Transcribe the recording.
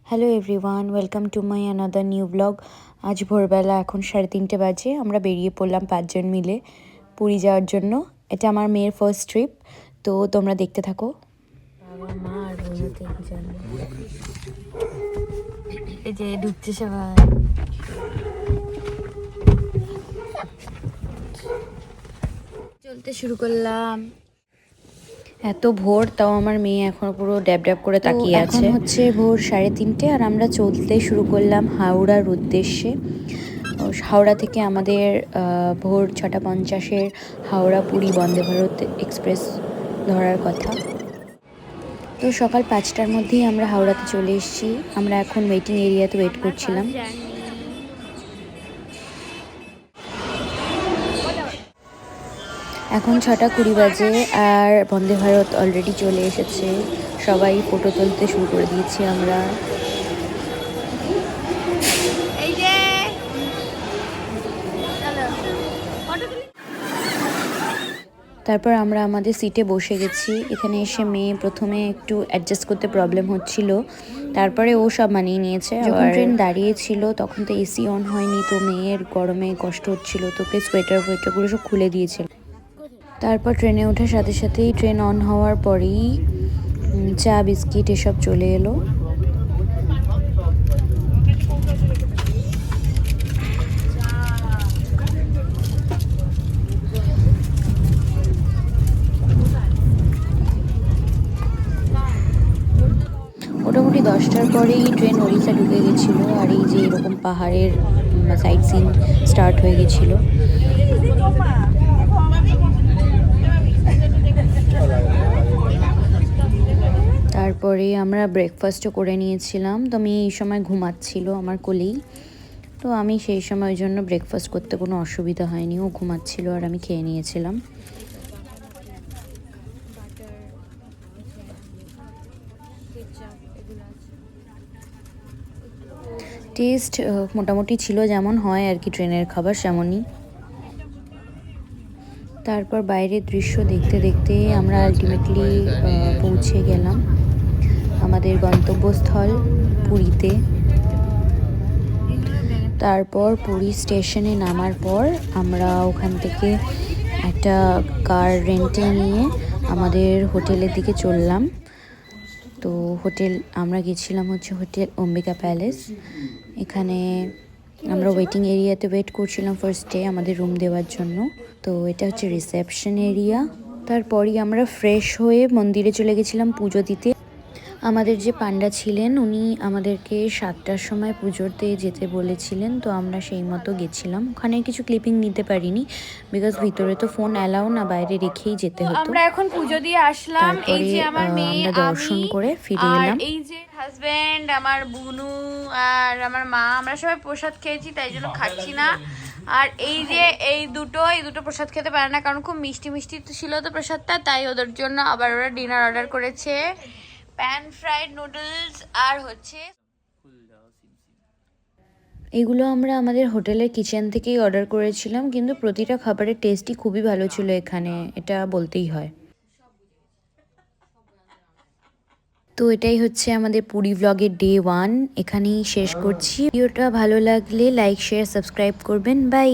Hello everyone, welcome to my another new blog. আজ ভোরবেলা এখন 3:30 বাজে। আমরা বেরিয়ে পড়লাম 5 জন মিলে পুরী যাওয়ার জন্য। এটা আমার মেয়ের ফার্স্ট ট্রিপ, তো তোমরা দেখতে থাকো। বাবা মা আর এই যে ঢুকছে সবাই। চলতে শুরু করলাম। এত ভোর, তাও আমার মেয়ে এখন পুরো ড্যাব ড্যাব করে তাকিয়ে আছে। এখন হচ্ছে ভোর 3:30 আর আমরা চলতে শুরু করলাম হাওড়ার উদ্দেশ্যে। হাওড়া থেকে আমাদের ভোর 6:50 হাওড়া পুরী বন্দে ভারত এক্সপ্রেস ধরার কথা। তো সকাল 5টার মধ্যেই আমরা হাওড়াতে চলে এসেছি। আমরা এখন ওয়েটিং এরিয়াতে ওয়েট করছিলাম। এখন 6:20 বাজে আর বন্দে ভারত অলরেডি চলে এসেছে। সবাই ফটো তুলতে শুরু করে দিয়েছি আমরা। তারপর আমরা আমাদের সিটে বসে গেছি। এখানে এসে মেয়ে প্রথমে একটু অ্যাডজাস্ট করতে প্রবলেম হচ্ছিল, তারপরে ও সব মানিয়ে নিয়েছে। যখন ট্রেন দাঁড়িয়েছিল তখন তো এসি অন হয়নি, তো মেয়ের গরমে কষ্ট হচ্ছিল, তোকে সোয়েটারগুলো সব খুলে দিয়েছিল। তারপর ট্রেনে ওঠার সাথে সাথেই ট্রেন অন হওয়ার পরেই চা বিস্কিট এসব চলে এলো। মোটামুটি 10টার পরেই ট্রেন ওড়িশা ঢুকে গেছিলো, আর এই যে এরকম পাহাড়ের সাইট সিন স্টার্ট হয়ে গেছিলো। তারপরে আমরা ব্রেকফাস্টও করে নিয়েছিলাম। তো আমি এই সময় ঘুমাচ্ছিল আমার কোলেই, তো আমি সেই সময় ওই জন্য ব্রেকফাস্ট করতে কোনো অসুবিধা হয়নি। ও ঘুমাচ্ছিল আর আমি খেয়ে নিয়েছিলাম। টেস্ট মোটামুটি ছিল, যেমন হয় আর কি ট্রেনের খাবার সেমনই। তারপর বাইরের দৃশ্য দেখতে দেখতে আমরা আলটিমেটলি পৌঁছে গেলাম আমাদের গন্তব্যস্থল পুরীতে। তারপর পুরী স্টেশনে নামার পর আমরা ওখান থেকে একটা কার রেন্টে নিয়ে আমাদের হোটেলের দিকে চললাম। তো আমরা গেছিলাম হচ্ছে হোটেল অম্বিকা প্যালেস। এখানে আমরা ওয়েটিং এরিয়াতে ওয়েট করছিলাম ফার্স্টে আমাদের রুম দেওয়ার জন্য। তো এটা হচ্ছে রিসেপশন এরিয়া। তারপরই আমরা ফ্রেশ হয়ে মন্দিরে চলে গেছিলাম পুজো দিতে। আমাদের যে পান্ডা ছিলেন উনি আমাদেরকে 7টার সময় পুজোতে যেতে বলেছিলেন, তো আমরা সেই মতো গেছিলাম। ওখানে কিছু ক্লিপিং নিতে পারিনি, বিকজ ভিতরে তো ফোন অ্যালাউ না, বাইরে রেখেই যেতে হতো। আমরা এখন পুজো দিয়ে আসলাম। এই যে আমার মেয়ে, আমরা দর্শন করে ফিরে এলাম। এই যে হাজবেন্ড, আমার বুনু আর আমার মা, আমরা সবাই প্রসাদ খেয়েছি, তাই জন্য খাচ্ছি না। আর এই যে এই দুটো প্রসাদ খেতে পারে না, কারণ খুব মিষ্টি মিষ্টি ছিল তো প্রসাদটা, তাই ওদের জন্য আবার ওরা ডিনার অর্ডার করেছে, প্যান ফ্রাইড নুডলস আর হচ্ছে এগুলো আমরা আমাদের হোটেলের কিচেন থেকেই অর্ডার করেছিলাম, কিন্তু প্রতিটা খাবারের টেস্টই খুবই ভালো ছিল এখানে, এটা বলতেই হয়। তো এটাই হচ্ছে আমাদের পুরী ব্লগের ডে 1, এখানেই শেষ করছি। ভিডিওটা ভালো লাগলে লাইক শেয়ার সাবস্ক্রাইব করবেন। বাই।